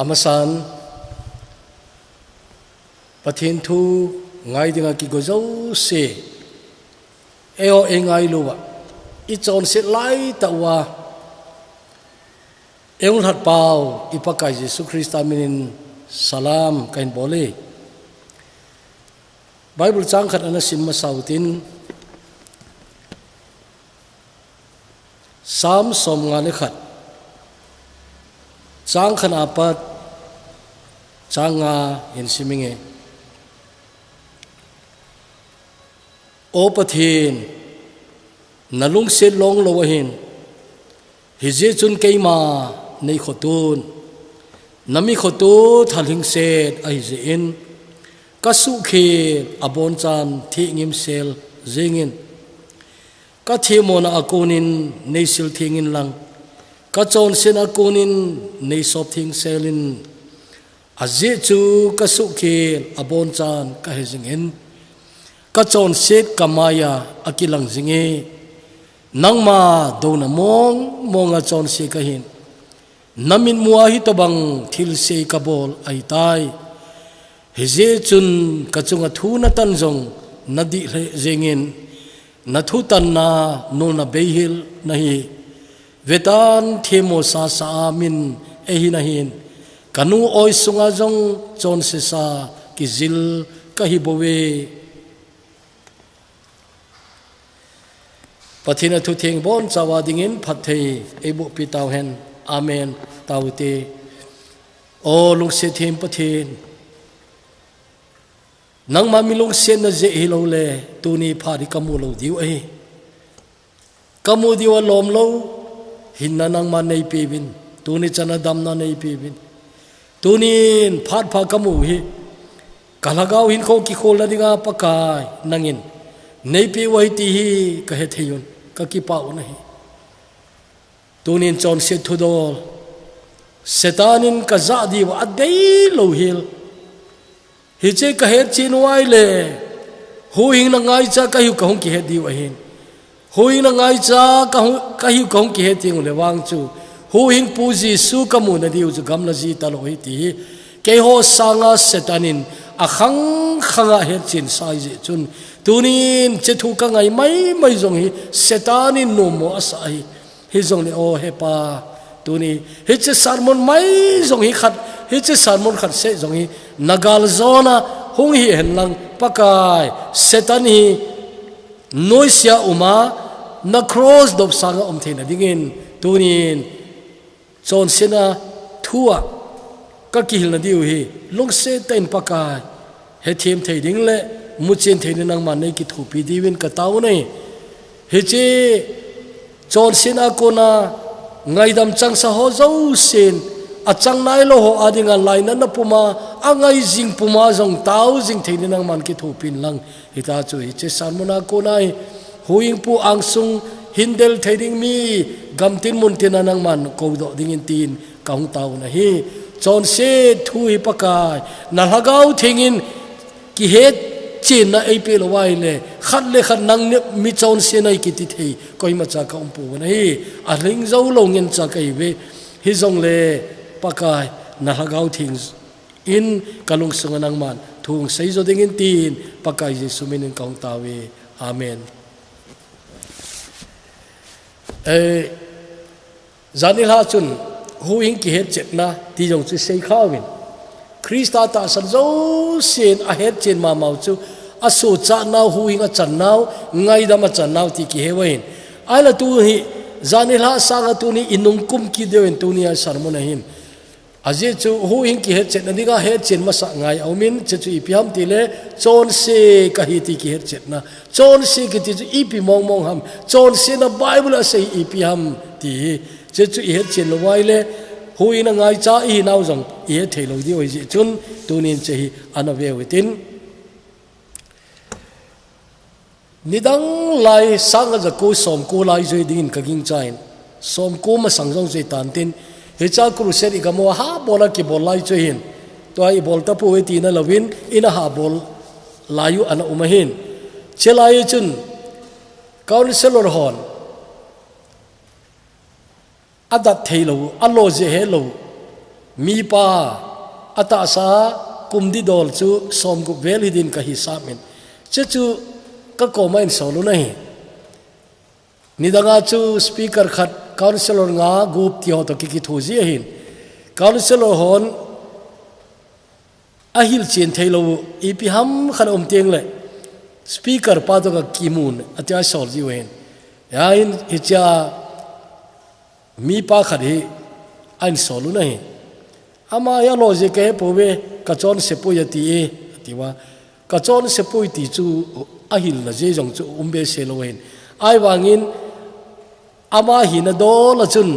amasan pathin thu ngai dinga ki go zo se eo engai luwa I chon se lai tawa eung hat pau ipakai Jesu Christa minin salam kain bole Bible chang khat ana sim masautin Sam som nga le khat chang khan apat changa hin siminge o pathin nalung se long lo hin hi je chun keima nei khotun nami khotu thaling se ai je in kasu khe abon chan thi ngim sel zengin ka themona akonin nei sil thingin lang ka chon sen akonin nei sop thing selin aje chu kasu khe abon chan ka hezingin ka chon set kamaya akilang zinge nangma do na monga chon se ka hin namin muahi tabang thil se kabol ai tai heze chun kachunga thuna tanjong nadi zengin nathu tan na no na behil nahi vetan themo sa sa min ehi nahin kanu oi sunga jong chon se sa kizil kahi bowe pathina thu theng bon chawa dingin phathei ebu pitaw hen amen tawte o lung se them pathin nang ma mi lung sen na je hilo le tuni phari kamu lo diu ai kamu diu lom lo hinna nang ma nei pebin tuni chana dam na nei pebin tunin phat pha kamu hi kalagaw hin ko ki khol dinga pakai nangin nei pe wai ti hi ka he theyun ka ki pau nahi tunin chon se thudol setanin ka za di wa dei lo hil hi che ka he chin wai le hu hing na ngai cha ka hu ka hong ki he di wa hin hu hing na ngai cha ka hu ka hong ki he ting le wang chu hu hing pu ji su ka mu na diu chu gam na ji ta lo hi ti ke ho sanga setanin a khanga he chin sai ji chun tunin che thu ka ngai mai jong hi setanin no mo asai hi jong le o he pa tuni hi che sermon mai jong hi khat hi che sermon khat se jong hi nagal zona hung hi hen lang pakai setan hi noisia uma na cross dop sanga thina dingin tunin chon sena thua ka kihil na diu hi lung se ten pakai he them thei ding le muchen thei nang man nei ki thu pi diwin ka taw nei he che chon sena kona ngai dam chang sa ho zo sin a chang nai lo ho adinga laina na puma angai jing puma jong taw jing thei nang man ki thu pin lang hita chu hi che sarmona konai huing pu angsung hindel theiring mi gamtin muntin nang man ko do dingin tin kaung taw na hi chon se thu hi pakai na hagau thingin ki het chin na ai pe lo wai le khat nang mi chon se nai ki ti thei koi ma cha ka pu na hi a ring zo lo ngin cha kai ve hi jong le pakai na hagau thing in kalung sunga nang man thung sei zo dingin tin pakai Jesu minin kaung tawe amen zanil ha chun huing ki het chet na ti jong chu sei khawin Krista ta san zo sin a het chen ma mau chu a su cha nau huing a chan nau ngai da ma chan nau ti ki hewain ala tu hi zanil ha sanga tu ni inung kum ki dewen tu ni a sarmon hin aje chu huing ki het chet na dinga het chen ma sa ngai aumin che chu ipiam ti le chon se ka hi ti ki het chet na chon se ki ti chu ipi mong ham chon se na bible a sei ipiam ti che chu i het chen lo wai le hui na ngai cha i nau jong i he thei lo di oi ji chun tunin che hi anave witin nidang lai sang za ko som ko lai joi din ka ging chain som ko ma sang jong je tan tin he cha kru se ri gamo ha bola ki bol lai choi hin to ai bol ta pu we ti na lovin ina ha bol layu ana umahin chelai chun counselor hon adat thelo alo je hello มีป้าอัตสากุมดิดอลจูสมกุเวลิดินกะฮิสามินเจจูก็โกไม่สอนเลยนี่ดังอาจูสปีกเกอร์ขัดคาวนิสลงากูปที่เขาตะกี้ทูจีหินคาวนิสลฮอนอาฮิลเชียนเทโลอีพิฮัมขันเตียงเลยสปีกเกอร์ป้าตัวกับกิมูนอัตยาสอลจีเวนยาอินฮิจามีป้าขัดฮีอันสอนเลยอามาอยากโลจิกเอพเวกระจอนเสปุยตีเอที่ว่ากระจอนเสปุยตีจูอาฮิลละเจจงจูเบเซโลเวนไอวางินอามาหินโดละจุน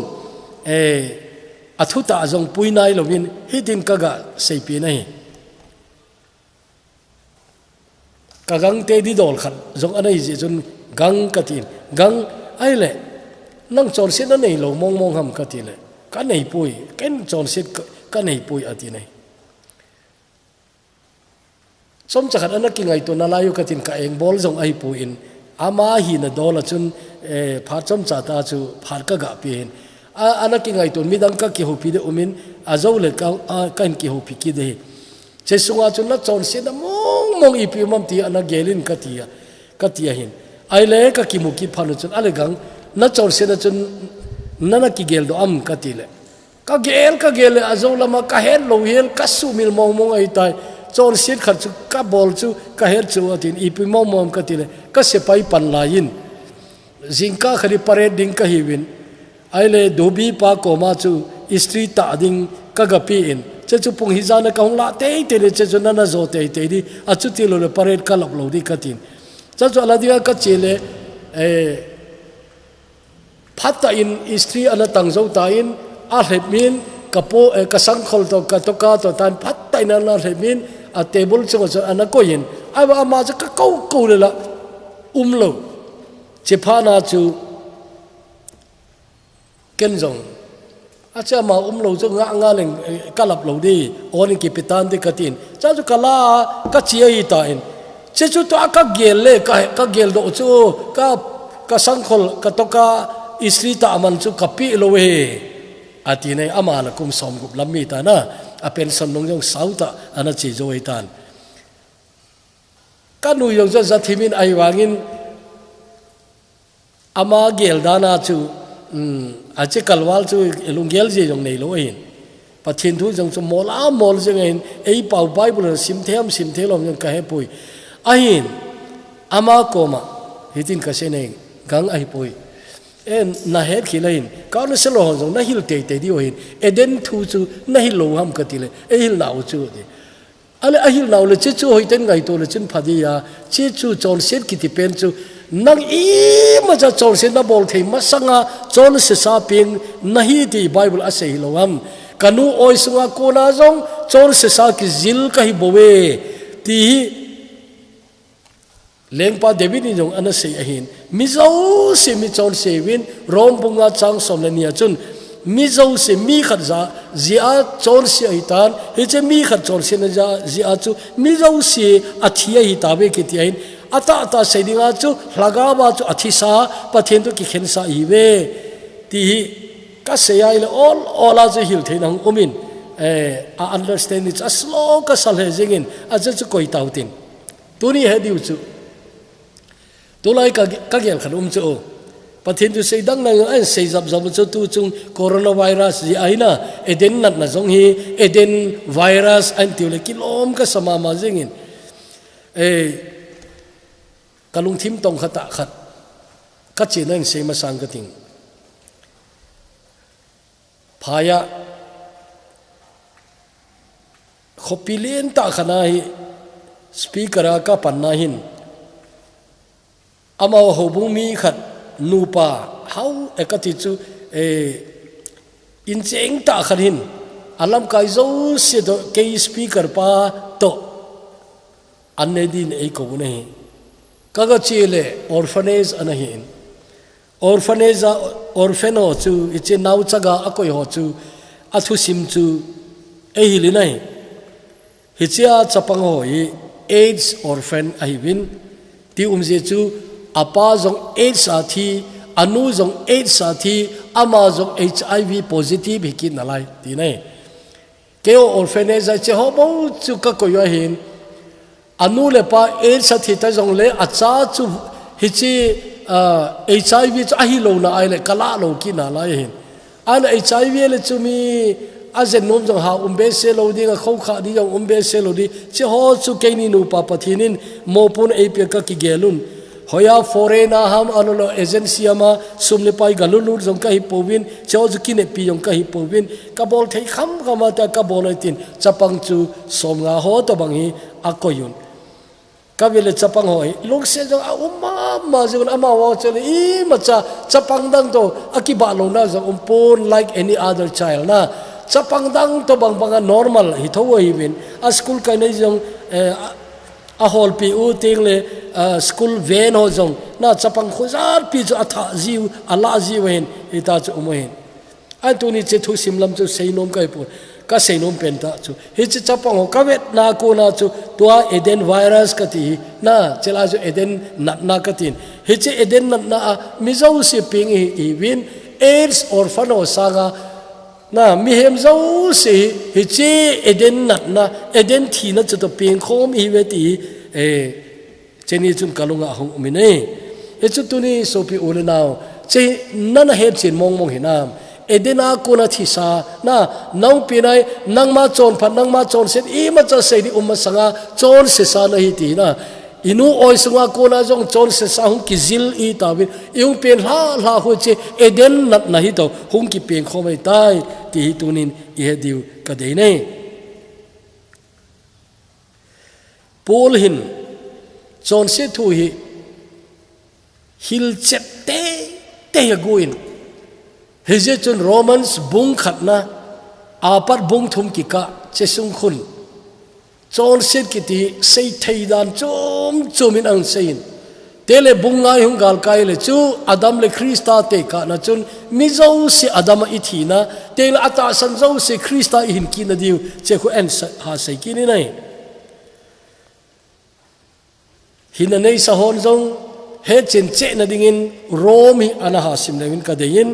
อัฐุตาจงปุยนายโลวินฮิดินกะกะเซปีนัยกะกังเตดิดอลขันจงอันนี้จุนกังกะตินกังไอเล่นั่งจอนเสนั่นเองโลมองหำกะติเล่กันไหนปุยกันจอนเสกันไหนปุยอตินัยสมจักรอันนั้นกินไงตัวนาลายุกตินกะเองบอลจงไอปุยนอามาหินโดละจุนพาร์จอมจ่าตาจูพาร์กะกะเปียนอันนั้นกินไงตัวมิดังกะกิฮูปีเดอุมินอาเจ้าเล็กกันกิฮูปีกิเดเจสุงอาจุนละจอนเสนมองอีพิมัมตีอันนั้นเกลินกะตีหินไอเล่กะกิมุกิพันจุนอะไรกังนัดจอนเสนจุนนั่นกิเกลโดอัมกะตีเล่กะเกลอาเจ้าละมากะเฮลโลเฮลกะสุมิลมองไอตายจอนเสนขัดจูกะบอลจูกะเฮลจูอตินอีพิมองกะตีเล่กะเสไปปันลายินจิงก้าขริปาร์ดิงกะฮิวินไอเล่ดูบีปาโกมาจูอิสตรีตาดิงกะกะปีอินเจ้าจูปงฮิจานกะฮงละเตยเตยเจ้าจูนันน่ะโจเตยเตยดิอาจุติโลเลปาร์กะลับโลดิกะตินเจ้าจูอะไรดิกะกะเจเลพัตตาอินอิสตรีอันนั้นตั้งโจตาอินอาเหมินกะโปกะสังขลโตกะตกะโตตันพัตตาอินอันนั้นเหมินอาเทเบิลจูอันนั้นก็ยินไอ้ว่าอามาจะกะเกาเลยละโลเจ้าพานาจูเกนจงอาจจะมาโลจูงาเล่งกะลับโลดีโอนิกิปิตันดิกะตินเจ้าจูกะลากะเจียอีตาอินเจ้าจูตัวกะเกลเล่กะเกลโดจูกะสังขลกะตกะอิสริตามันจูกะปีโลเวอาทินัยอามาละกุมสมกุบลำมีตานะอาเป็นสนงยงสาวตาอันนั้นจีโจไอตันกันนุยงจะทิมินไอวางินอามาเกลดานาจูอาจจะกัลวัลจูลุงเกลจีจงในโลเองปัจจินทุจงสมมอลจงเองไอเป่าไบเบิลสิมเทลมยังกะเฮปุยไอหินอามาโกมาฮิตินกะเซเนงกังไอปุยน่าเห็นขี้เลยก้าวนึกสโลหงน่าหิลเตยดีว่าเห็นเดินทูจูน่าหิลโลหะมกติเลยหิลหนาวจูดิอะไรหิลหนาวเลยเจ้าจูให้เต้นไงตัวเลยจินพัดียาเจ้าจูจอลเซนกิติเป็นจูนังอีมาจะจอลเซนนับบอลเทมาสังอาจอลเซซาเปียงน่าฮิดีไบเบิลอาศัยโลหะมกันูโอยสุงอาโคนาจงจอลเซซากิจิลกะฮิโบเวตีเลี้ยงป้าเดวิดนี่จงอันนั้นเสียหินมิเจ้าเสียมิจอนเสียวินร้องบุงอาจังสมเลนียจุนมิเจ้าเสียมีขัดจ้าจีอาจอนเสียหิตานเฮ้ยจะมีขัดจอนเสียนะจ้าจีอาจูมิเจ้าเสียอาทิยหิตาเบกิติหินอัตเสียดิ่งอาจูหลักอาบาจูอาทิสาปะเทียนตุกิเข็นสาอีเวที่ก็เสียเลยอลาจูหิลเทนังอุมินunderstand it as slow ก็สัลเหจิงินอาจจะจูคอยตาวตินตัวนี้เหดิวจูตัวไรก็เกี่ยวกับอุ้มจูประเทศที่เสดังนั่งเสยจับจูตัวจุงโคโรนาไวรัสที่ไอ้น่ะเดินนัดน่ะจงฮีเดินไวรัสอันที่เล็กกิโลมก็สมามาจริงกลุงทิมตรงขัดขัดก็จีนั่งเสยมาสังกติงพายะขบิเลนตาขนาดสปีกเกอร์ก็ปันนาหินอามาหัวบุ้งมีขัดนูปาเขาก็ติดจูอินเจงตาขัดหินอาลัมกายโจเสียดเกย์สปีกเกอร์ป้าโตอันนี้ดินไอ้กูนี่ก็เชื่อเลยออร์ฟเนสอันนี้ออร์ฟเนสออร์ฟเนอจูอิเจนาวจักรอากอยหัวจูอัตุซิมจูไอ้หิลินัยฮิเชียจับปังหัวเอดส์ออร์ฟนไอวินที่เจจูอาป้าจงเอดส์อาทีอนุจงเอดส์อาทีอามาจง HIV positive ฮิกินอะไรที่นี่ keo orphanage che ho bo chu ka ko yo hin anu le pa e sa thi ta jong le acha chu hi chi HIV chu a hi lo na ai le kala lo ki na la hin an HIV le chu mi a zen nom jong ha umbe se lo ding a khau kha di jong umbe se lo di che ho chu ke ni nu pa pathinin mo pun e pe ka ki gelun hoya foreigner ham anulo agency ama sumle pai galulu jong ka hi povin cho ju ki ne pi jong ka hi povin ka bol thei kham ka ma ta ka bol tin chapang chu som nga ho to bang hi akoyun ka vele chapang hoi lung se jong a umma ma jong ama wa chele I ma cha chapang dang to akiba lo na jong pon like any other child na chapang dang to bang bang normal hi tho hi win a school ka nei jong a hol pi u ting le school van ho jong na chapang khuzar pi chu atha jiu ala jiu hen ita chu umohin an tu ni che thu simlam chu seinom kai pu ka seinom pen ta chu hi che chapang ho ka vet na ko na chu tua eden virus ka ti na chela chu eden na ka tin hi che eden na mi zo si ping hi win AIDS orphan ho sanga na mi hem zo se hi che eden na eden thi na chu to ping khom hi ve ti cheni chum kalunga hong mine e chu tu ni so pi ule naw che nana he chin mong mong hinam edena kona thi sa na nau pi nai nang ma chon phan nang ma chon set I ma cha sei di umma sanga chon se sa na hi ti na inu oi sunga kona jong chon se sa hung ki zil I ta bi yung pen la ho che eden nat na hi to hung ki pen kho mai tai ti hi tunin I he diu ka dei nei Paul hin chon se thu hi hil chet te guin heje chun Romans bung khat na apat bung thum ki ka che sung khun chon se ki ti sei thei dan chumin ang sein tele bung ngai hung gal kai le chu adam le Krista te ka na chun mi zo si adam I thi na tele ata san zo si Krista hin ki na diu che khu en ha sei ki ni nai hina nei sa hon zong he chen che na dingin Rome ana ha sim lewin ka dein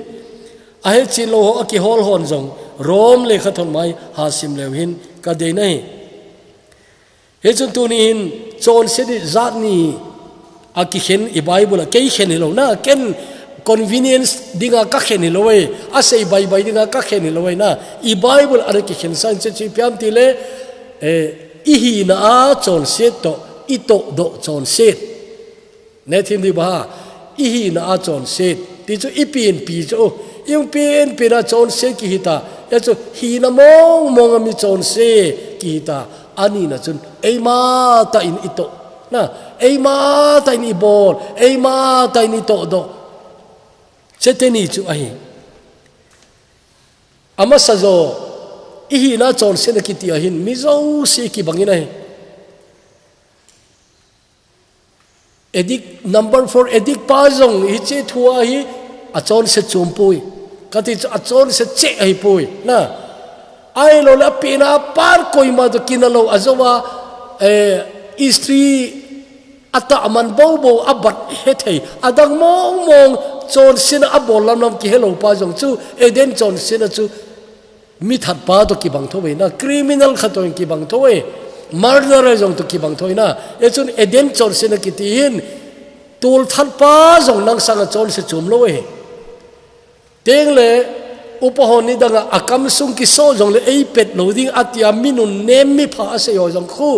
a he chi lo ki hol hon zong Rome le khathon mai ha sim lewin ka de nei he chun tu ni hin chon se di zat ni a ki khen I Bible ke khen lo na ken convenience dinga ka khen lo we a sei bai dinga ka khen lo we na I Bible ara ki khen san che chi pyam ti le I hi na a chon se to ito do chon set ne thim di ba I hi na a chon set ti chu ipin pi chu yung pin pina chon set ki hita ya chu hi na mong mi chon se ki hita ani na chun ei ma ta in ito na ei ma ta in ibol ei ma ta in ito do cheteni chu ahi ama sazo I hi na chon set ki ti ahin mi zo se ki bangina he edik number 4 edik pa jong hi che thua hi achon se chumpui kati achon se che ai pui na ai lo la pina par koi ma do kinalo azowa istri ata aman bo abat hethei adang mong chon sin abol lam ki hello pa jong chu eden chon sin chu mi that pa do ki bang thoi na criminal khatoi ki bang thoi murderer jong to ki bang thoi na e chun eden chon se na ki tin tul that pa jong nang sang chon se chum lo we teng le upahon ni danga akam sung ki so jong le ei pet lo ding atia minun nem mi pha se yo jong khu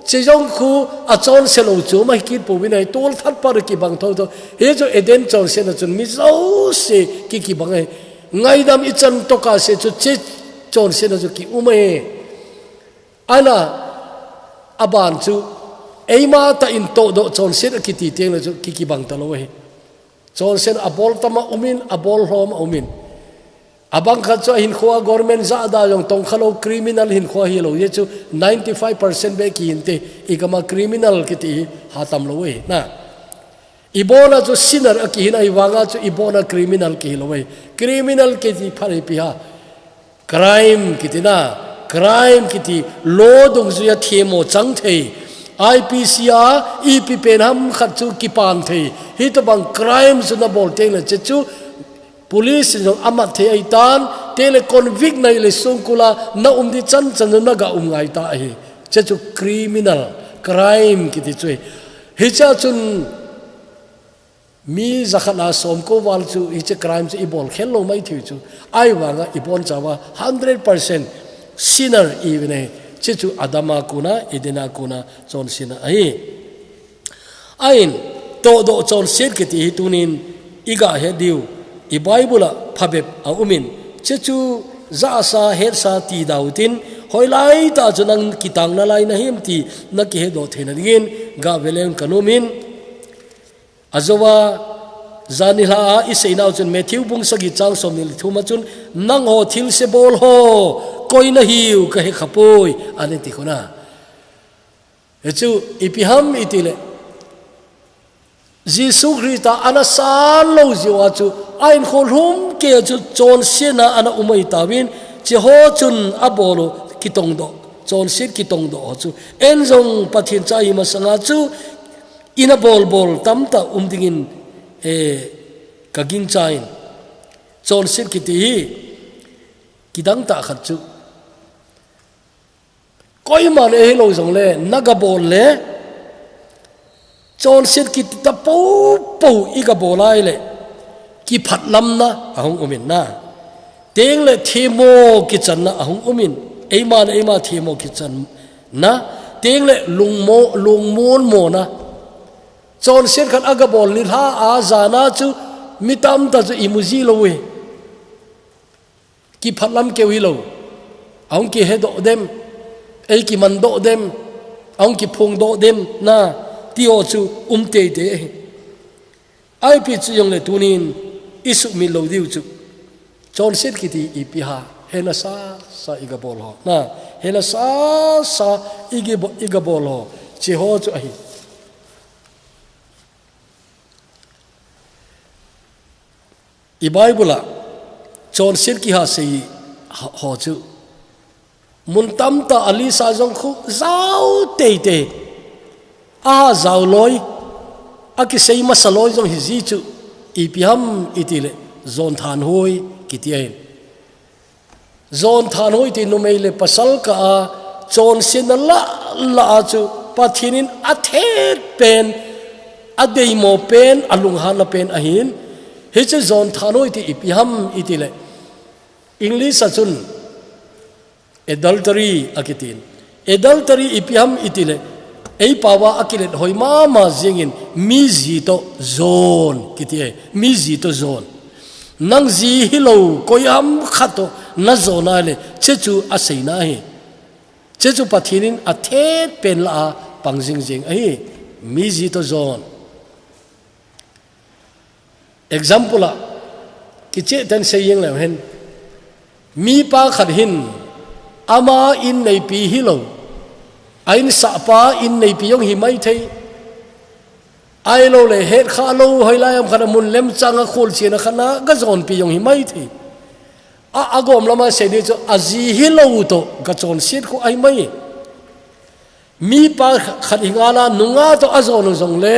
che jong khu a chon se lo chu mai ki pu winai tul that pa ki bang tho to he jo eden chon se na chun mi zo se ki bang ai ngai dam I chan to ka se chu che chon se na chu ki ume ana aban chu eima ta in to do chon sen ki ti teng la chu ki bang ta lo he chon sen abol tama umin abol hom umin abang kha chu hin khwa government za da jong tong khalo criminal hin khwa hi lo ye chu 95% be ki inte ikama criminal ki ti hatam lo we na ibona chu sinner ki hin ai wanga chu ibona criminal ki lo we criminal ki ti phari pi ha crime ki ti na crime kiti lo dong zuya themo chang thei IPCR EP penham khatchu kipan thei hi to bang crime su na bol teng la chu police jong amat thei ai tan tele convict nei le sungkula na di chan chan na ga ngai ta hi che chu criminal crime ki ti chui hi cha chun mi zakhana som ko wal chu hi che crime che ibol khel lo mai thiu chu ai wanga ibon chawa 100% sinner even che chu adama kuna edena kuna chon sina ai ain to do chon set ki ti tunin iga he diu i bible phabep a umin che chu za sa he sa ti dautin hoilai ta chunang kitang na lai na him ti na ki he do thena dingin ga velen kanumin azowa zanila isainaw chun Matthew bung sagi chang somnil thuma chun nang ho thil se bol ho koi na hiu ka he khapoi ani ti khona echu ipiham itile Jisu Krista ana san lo jiwa chu ain khorhum ke chu chon sena ana umai tawin chi ho chun abolo kitong do chon sit kitong do chu enjong pathin chai ma sanga chu ina bol tamta umdingin kaging chain chon sit kiti kidang ta khat chu koi man e lo jong le naga bol le chon sit ki ta po iga bolai le ki phat lam na ahong umin na teng le themo ki chan na ahong umin eima themo ki chan na teng le lungmon mo na chon sit khat aga bol ni ha a zana chu mitam ta chu imuji lo we ki phat lam ke wi lo ahong ki he do dem ei ki man do dem ahong ki phung do dem na tio chu te ai pi chu yong le tunin isu mi lo diu chu chon set ki ti ipiha hena sa iga bol ho na hena sa iga bol ho chi ho chu ai i bible chon set ki ha sei ho chu mun tam ta ali sa jong khu zau te a zau loi a ki sei ma saloi jong hi ji chu ipiam itile zon than hoi kitiain zon than hoi ti no mele pasal ka a chon sin la chu pathinin a thet pen a dei mo pen alung han la pen ahin he che zon than hoi ti ipiam itile english achun adultery akitin adultery ipiam itile ei pawa akilet hoi mama zingin mi zi to zone kitie mi zi to zone nang zi hilo koyam khato na zona le chechu aseina hi chechu pathinin a the pen la pangjing jing ai mi zi to zone example la kiche ten saying la hen mi pa khat hin ama in nei pi hilo ain sa pa in nei pi yong hi mai thei ai lo le het kha lo hoi lai am khana mun lem changa khol china khana ga zon pi yong hi mai thei a agom lama se de cho azi hi lo to ga chon sit ko ai mai mi pa khat hingala nunga to azon zong le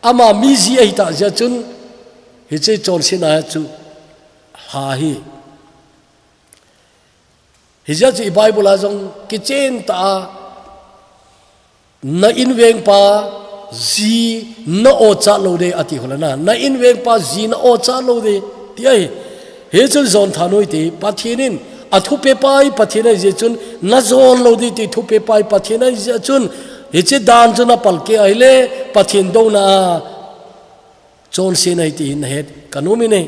ama mi zi ai ta ja chun hi che chon sina chu ha hi hija chi bible a jong kitchen ta na inveng pa zi na o cha lo de ati holana na inveng pa zi na o cha lo de ti ai he chun zon thanoi ti pathinin athu pe pai pathina je chun na zon lo de ti thu pe pai pathina je chun he che dan chuna palke aile pathin do na chon se nai ti in het kanumi ne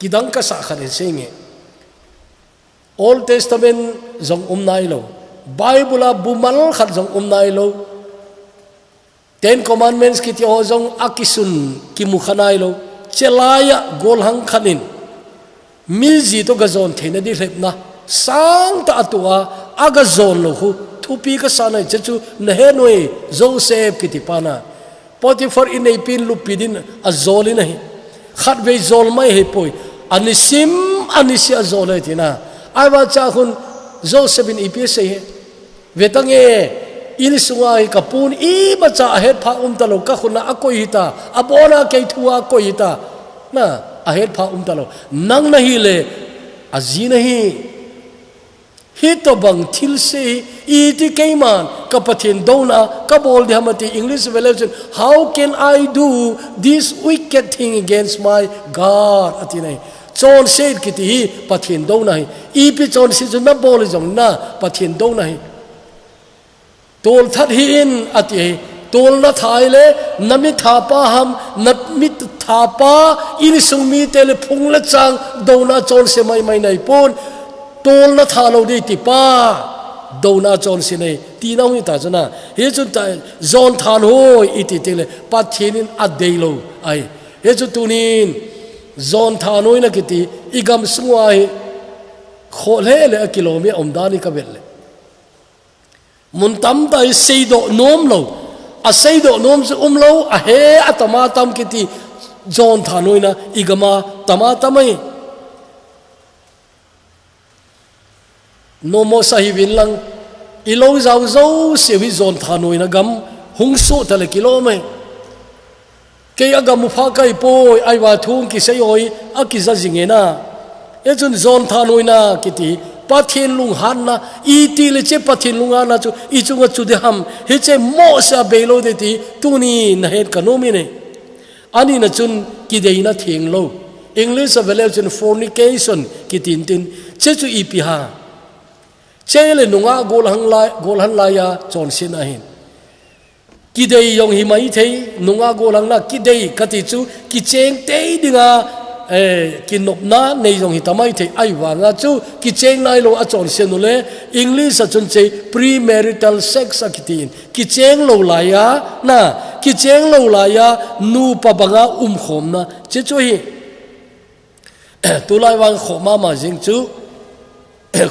kidang ka sa kharin senge Old Testament zong nai lo Bible bumal khat zong nai lo Ten Commandments kiti ho zong akisun ki mukhanai lo chelaya gol hang khanin mizi to gazon thena di lepna sang ta atua aga zon lo hu thupi ka sanai chechu na he noi Joseph kiti pana Potiphar in ei pin lupidin azoli nahi khat ve zol mai he poi anisim anisia zolai tina aiwa cha hun Joseph in ipse he vetange in sungai kapun I bacha het pha talo ka khuna akoi hita abona ke thua ko hita na ahet pha talo nang nahi le azi nahi hi to bang thil se iti keiman ka pathin dona ka bol di hamati English revelation how can I do this wicked thing against my God atinai chon se kiti hi pathin dona hi ipi chon si jun na bol jong na pathin dona hi tol that hi in ati tol na thai le nami thapa ham namit thapa in sungmi tele phung la chang dona chon se mai nai pon tol na thalo di ti pa dona chon si nei ti na hui ta chana he chun ta zon than hoi iti tele pathinin adeilo ai he chu tunin zon than hoi na kiti igam sungwai khole le kilomi omdani ka belle mun tam dai seido nom lo a seido nom se lo a he atama tam kiti zon than hoi na igama tama tamai no mo sahibin lang ilo zau zau se wi zon thanoi na gam hung so tale kilo mai ke agam pha kai poi ai wa thung ki sei oi a ki za jingena e chun zon thanoi na kiti pathin lung han na i ti le che pathin lunga na chu i chunga chu de ham he che mo sa belo de ti tuni na het kanomi ne ani na chun ki dei na thing lo English revelation fornication ki tin tin che chu i pi ha chele nunga golhan la ya chon sin ahin kidei yong hi mai thei nunga golang na kidei kati chu ki cheng tei dinga ki nop na nei yong hi tamai thei ai wa nga chu ki cheng nai lo a chon sin le English a chun che premarital sex akitin ki cheng lo la ya na ki cheng lo la ya nu pa banga khom na che chu hi tu lai wang khoma ma jing chu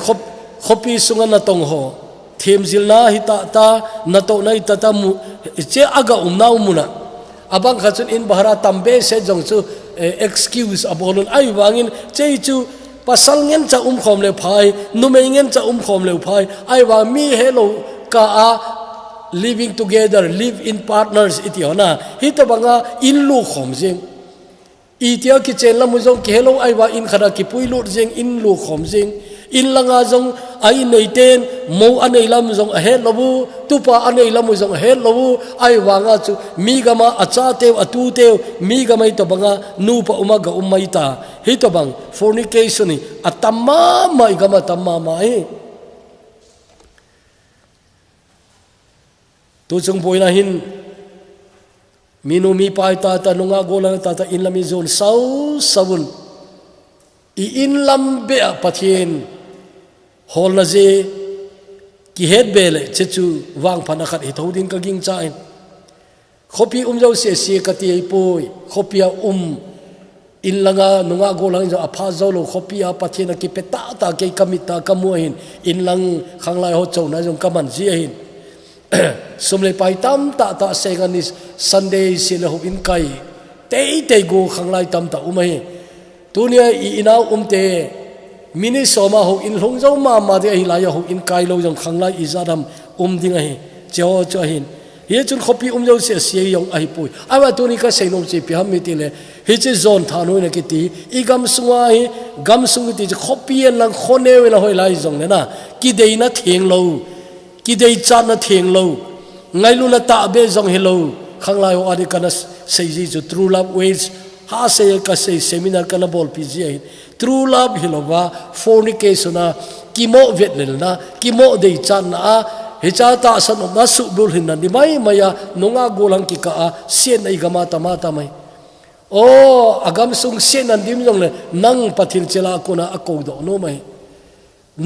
khop khopi sunga na tong ho them zilna hi ta na to nai ta mu che aga umna umuna abang khachun in bahara tambe se jong chu excuse abolun ai wangin che chu pasal ngen cha khom le phai nume ngen cha khom le phai ai wa mi hello ka a living together live in partners itiona hi to banga in lu khom jing itia ki chen la mu jong ki hello ai wa in khara ki pui lut jing in lu khom jing in langa jong ai nei ten mo anei lam jong a het lobu tupa anei lam jong a het lobu ai wanga chu mi gama acha tew atu tew mi gamai to banga nu pa umaga umai ta hi to bang fornication atamma mai gama tamma mai tu chung boina hin minu mi pai ta nunga golang ta in lami zon sau sabun i in lam be pathin hol na je ki het bele chechu wang phana khat hi thodin ka ging cha in khopi jo se ka ti ai poi khopia in langa nunga golang jo apha zo lo khopia pathina ki peta ta ke kamita kamuin in lang khanglai ho chau na jong kaman ji hin somle pai tam ta senganis Sunday sile ho in kai te go khanglai tam ta umai tunia i inau te mini soma ho in longzo ma de hi la ya ho in kai lo jong khanglai izadam ding a hi cho hin ye chun khopi jo se yong ai pui awa tuni ka seinom chi pi ham mi ti le hi che zon thano na ki ti i gam sunga hi gam sung ti khopi en lang khone we la hoi lai jong ne na ki dei na theng lo ki dei cha na theng lo ngai lu na ta be jong hello khanglai ho adi kana sei ji chu true love ways ha se ka sei seminar kana bol pi ji true love hilova fornication na kimo vet lel na kimo dei chan na he cha ta san na su bul hin na ni mai maya nunga golang ki ka sen ai gama ta mai o agam sung sen an dim jong le nang pathil chela ko na ako do no mai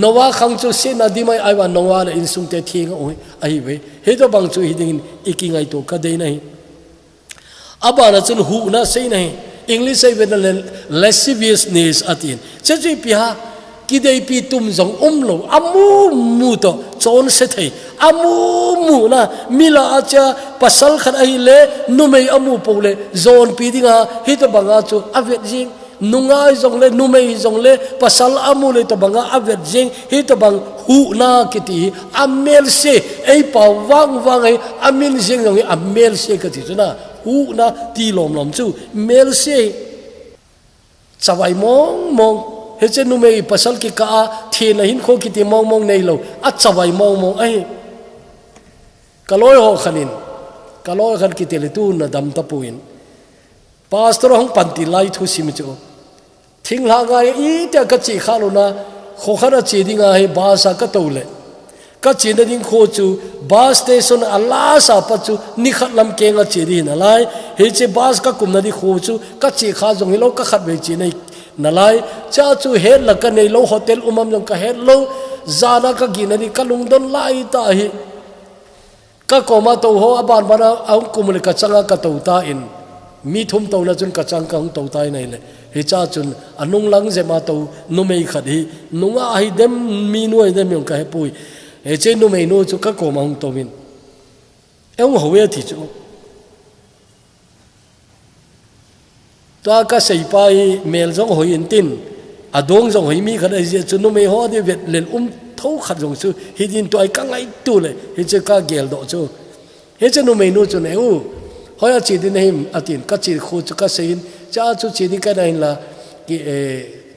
nowa khang chu sen na di mai ai wa nowa le in sung te thing oi ai we he to bang chu hi ding ikingai to ka dei nai aba na chun hu na sei nai English say with lasciviousness atin chachi piha kidei pi tum jong lo amu mu to chon se thei amu mu na mila acha pasal khan ai le numei amu pole zon pi dinga hit banga chu avet jing nunga jong le numei jong le pasal amu le to banga avet jing hit bang hu na kiti amel se ei pa wang ai amin jing jong amel se kati na hu na ti lom chu mel se chawai mong he che nu me pasal ki ka the na hin kho ki ti mong nei lo a chawai mong ai kaloi ho khanin kaloi khan ki tele tu na dam ta puin pastor hong panti lai thu sim chu thing la ga I te ka chi kha lo na kho khara chi dinga he ba sa ka to le ka chi na ding kho chu bus station ala sa pa chu ni khat lam ke nga chi ri na lai he che bus ka kum na di kho chu ka chi kha jong lo ka khat be chi nei na lai cha chu he la ka nei lo hotel umam jong ka he lo zana ka gi na di ka lung don lai ta hi ka koma to ho aban bana ang kumule ka changa ka to ta in mi thum to na chun ka chang ka hung to tai nei le he cha chun anung lang je ma to nu mei khat hi nunga hi dem mi nu ai dem yong ka he pui he che nu mei nu chu ka koma hung to min eng ho we thi chu ta ka sei pai mel jong hoi in tin adong jong hoi mi khat ai je chu nu mei ho de vet len thâu khát giống chứ hi tin tôi căng ngay tu lệ hi chơi cá gel độ chứ hi chơi nó menu cho này hỏi chỉ đi này tin các chỉ khu cho các sinh cha chú chỉ đi cái này là cái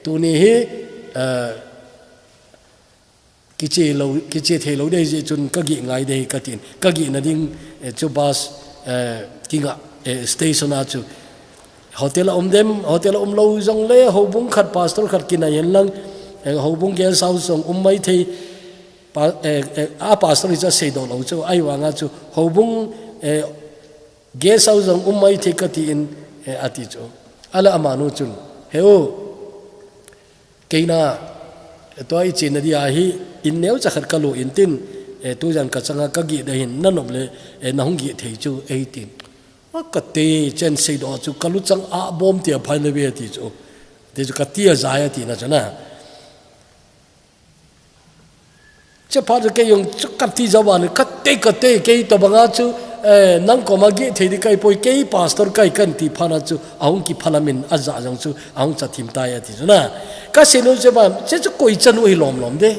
tu này hi cái chỉ thấy lâu đây chỉ chun các gì ngay đây các tin các gì là đinh cho bus kinh ngạc station à chú hotel là lâu dòng lệ hậu bung khát pastor khát kinh này lăng hậu bung kia sau song mấy thì pastor is say do lo chu ai wa nga chu hậu bung kia sau song mấy thì cái tin ati chu ala amanu chun heo cái na tôi chỉ là đi ahi in nếu chắc khát kalu in tin tôi rằng cả sang các gì đây hin năn lệ nó không gì thấy chu ai tin cái tê trên say do chu kalu chang bom tiệp phải lấy về thì chu thì chu cái tia dài thì na chu na chứ phải là cái dùng chút cắt thì giáo bản cắt tê cái tao bằng á chú nang có mà cái thì cái bồi cái pastor cái thì phá na chú ông kí phá mình à dạ giống chú ông chặt thìm tai à thì chú na cái xin lỗi chứ bạn chứ chú coi chân uy lom đấy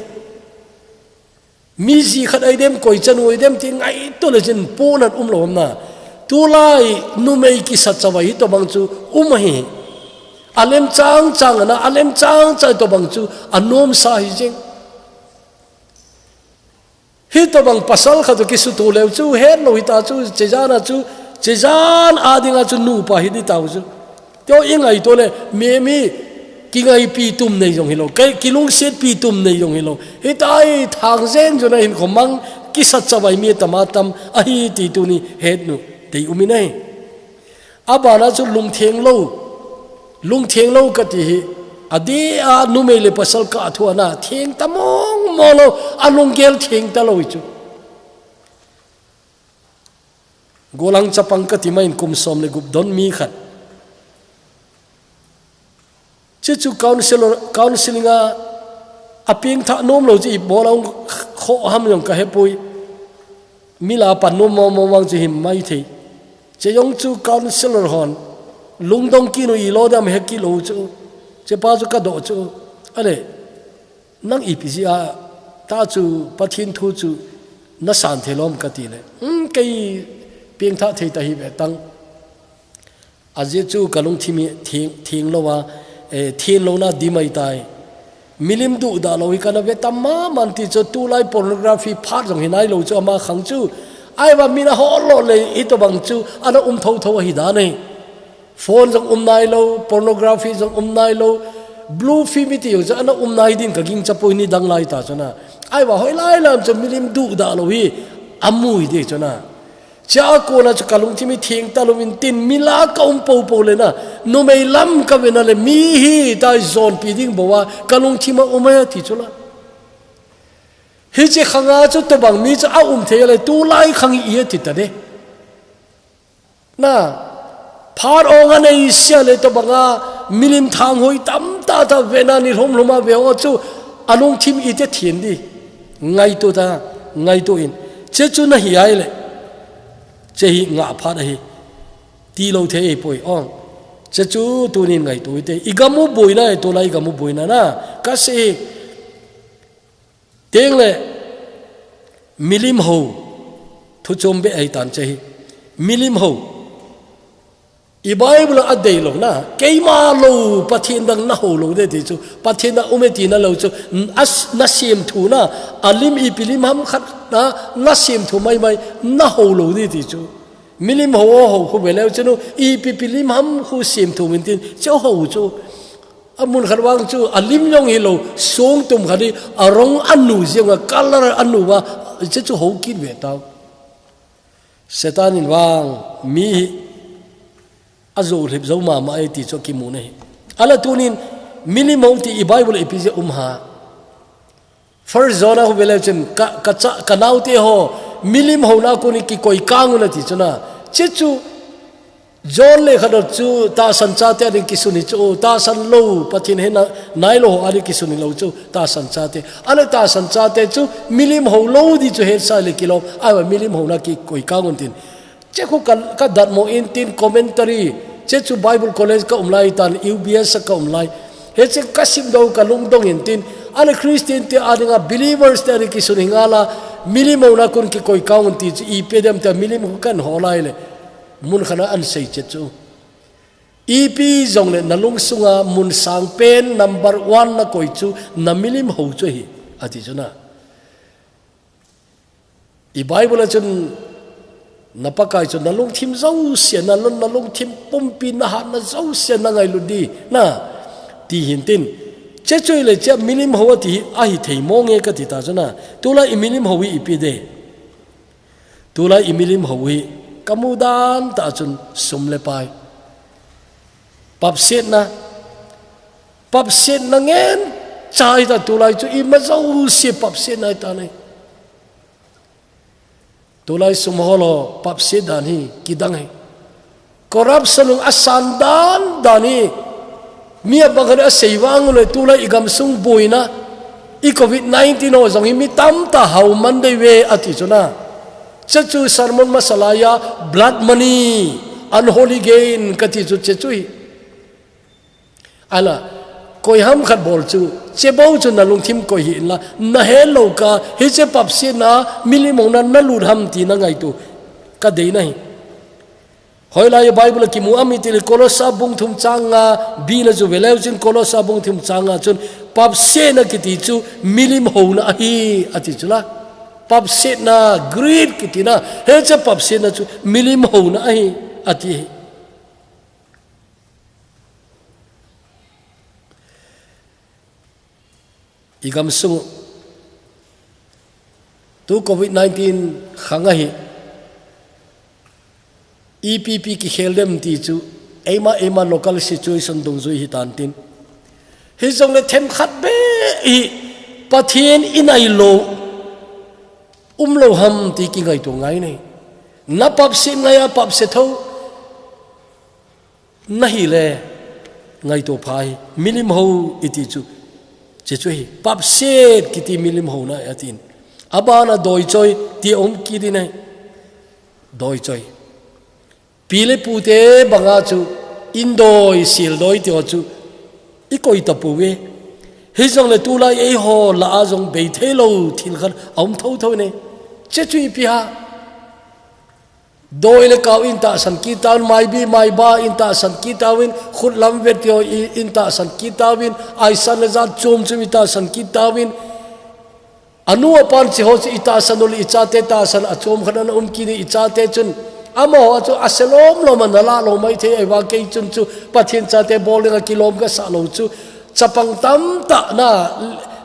mi gì khát ai đem coi chân uy đem thì ngay tôi là chân po nát lom na tu lai nu mei kí sát cha vậy tao bằng chú hi alem chang na alem chang tao bằng chú anom sa hi jeng hi to bang pasal kha to kisu to le chu het lo hita chu chejan adinga chu nu pa hi di taw chu to ingai to le me ki ngai pi tum nei jong hilo kai kilung set pi tum nei jong hilo hi tai thang zen jo na hin khomang ki sat chawai mi tamatam a hi ti tu ni het nu te umi nei abana chu lung theng lo ka ti hi adi a numele pasal ka thuana theng tamong molo alung gel theng ta lo chu golang chapang ka ti main kum som le gup don mi khat chu counselinga aping tha nom lo ji bolong kho ham yong ka hepui mila pan nom mo wang ji him mai the che yong chu counselor hon lungdong ki no I lo dam he ki lo chu che pa chu ka do chu ale nang ipisia ta chu pathin thu chu na san thelom ka ti le kai pieng tha thei ta hi be tang aje chu kalung thimi thing lo wa thin lo na di mai tai milim du da lo hi kana be tamma man ti chu tu lai pornography phat jong hinai lo chu ama khang chu ai wa mina ho lo le I to bang chu ana tho hi da nei phone jong nai lo pornography jong nai lo blue film ti yo ana nai din ka ging chapoi ni dang lai ta chona ai wa hoi lai lam chu milim du da lo hi amui de chona cha ko na chu kalung thimi theng ta lo min tin mila ka po le na no mei lam ka ve na le mi hi ta zone pi ding bowa kalung thima umaya ti chola hi che khanga chu to bang mi chu a the le tu lai khang I ti ta de na phar ong anei sia le to banga milim thang hoi tam ta vena ni rom loma ve o chu anung thim I te thien di ngai to in che chu na hi ai le che hi nga pha da hi ti lo the poi ong che chu tu nin ngai tu te igamu boina to lai igamu boina na ka se teng le milim ho thu chom be ai tan che hi milim ho i Bible a dei lo na keima lo pathin dang na ho lo de ti chu pathin na umeti na lo chu as na sim thu na alim I pilim ham khat na sim thu mai na ho lo de ti chu milim ho khu bele chu no I pilim ham khu sim thu min tin chu ho chu amun kharwang chu alim yong hi lo song tum khadi arong anu zinga color anu wa chu ho kin ve taw setanin wang mi azo lip zo ma ai ti cho ki mu ne ala tunin minimum ti I Bible episode ha first zona ho bele chen ka nau te ho milim ho na ko ni ki koi kang na ti chuna chechu John le khador chu ta san cha te ring kisuni chu ta san lo pathin he na nai lo ari kisuni lo chu ta san cha te ala ta san cha te chu milim ho lo di chu he sa le kilo awa milim ho na ki koi kangun tin che ko ka dat mo in tin commentary che chu Bible college ka umlai tan UBS ka umlai he che kasim do ka lung dong in tin ala Christian te adinga believers te ring kisuni ngala milim ho na kun ki koi kangun ti I pedem te milim ho kan holai le mun khana an sei che chu EP zong le nalung sunga mun sang pen number 1 na koi chu na milim ho chu hi ati chuna I Bible chun napakai chu nalung thim zo se na lon nalung thim pumpi na ha na zo se na ngai lu di na ti hin tin che chui le che milim ho ti a hi thei mo nge ka ti ta chuna tula I milim ho wi EP de tula I milim ho wi kamudan ta chun sumle pai papset na ngen chai ta tulai chu I ma zo se papset na ta nei tulai sumholo papset dan hi kidang hai corruption asandan dani mia bagar a seiwang le tulai igam sung boina I COVID-19 no zong hi mi tam ta hau man dei we ati chuna chachu sermon masalaya blood money unholy gain kati chu chui ala koi ham khat bol chu chebo chu na lungthim ko hi la na hello ka hi che pap se na milimong na lut ham ti na ngai tu ka dei nai hoila ye Bible ki mu ami til kolosa bung thum changa bi na ju velew chin kolosa bung thum changa chun pap se na ki ti chu milim ho na hi ati chula pap set na greed kitina he cha pap set na chu milim ho na ai ati igam sung tu COVID-19 khanga hi EPP ki kheldem ti chu ema local situation dong zui hi tan tin hi jong le them khat be hi pathian inai lo lo ham ti ki ngai tu ngai nei na pap se ngai pap se tho nahi le ngai to phai milim ho iti chu che chui pap se ki ti milim ho na atin abana doi choi ti om ki di nei doi choi pile pute banga chu indoi sil doi ti chu I koi ta pu we hi jong le tu la ei ho la jong be thelo thil khan om tho ne che chui pi ha doi le kaw in ta san ki taun mai bi mai ba in ta san ki tawin khut lam vet yo in ta san ki tawin ai san le za chum chu ta san ki tawin anu apan chi ho chi ita san ul icha te ta san achom khana ki ni icha te chun amo chu aselom lo man la lo mai the ai wa ke chun chu pathin cha te bolinga kilom ka sa lo chu chapang tam ta na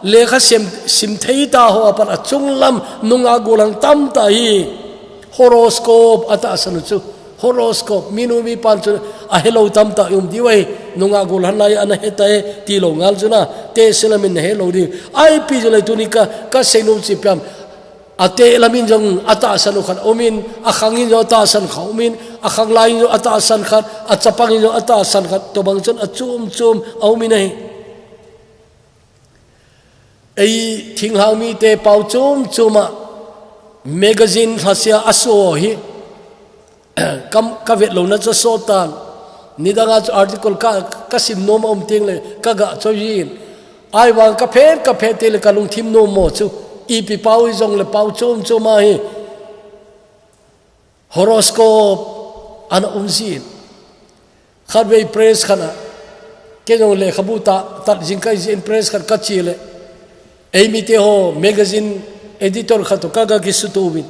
lekha sim thei ta ho apan achung lam nunga gulang tam ta hi horoscope ata san chu horoscope minu mi pan chu a hello tam ta diwai nunga gul han lai ana heta ti lo ngal chu na te selamin hello di ai pi jole tunika ka senum chi pam ate lamin jong ata san khan omin akhangin jo ata san khaumin akhang lai jo ata san khat achapang jo ata san khat to bang chon achum aumin nei ei thing hau mi te pau chuma magazine hasia aso hi kam ka vet lo na cho so tan nidanga article ka sim nom om ting le ka ga choyin ai wang ka phe te le kalung thim no mo chu ipi pau jong le pau chuma hi horoscope an umzin ขัดเวเพรสขนาดเกี่ยงเลยขบุตาตัดจิงไกจินเพรสขัดกัดชีเลยเอมิเตโฮแมกกาซีนเอดิตอร์ขัดตุกากากิสุตูบิน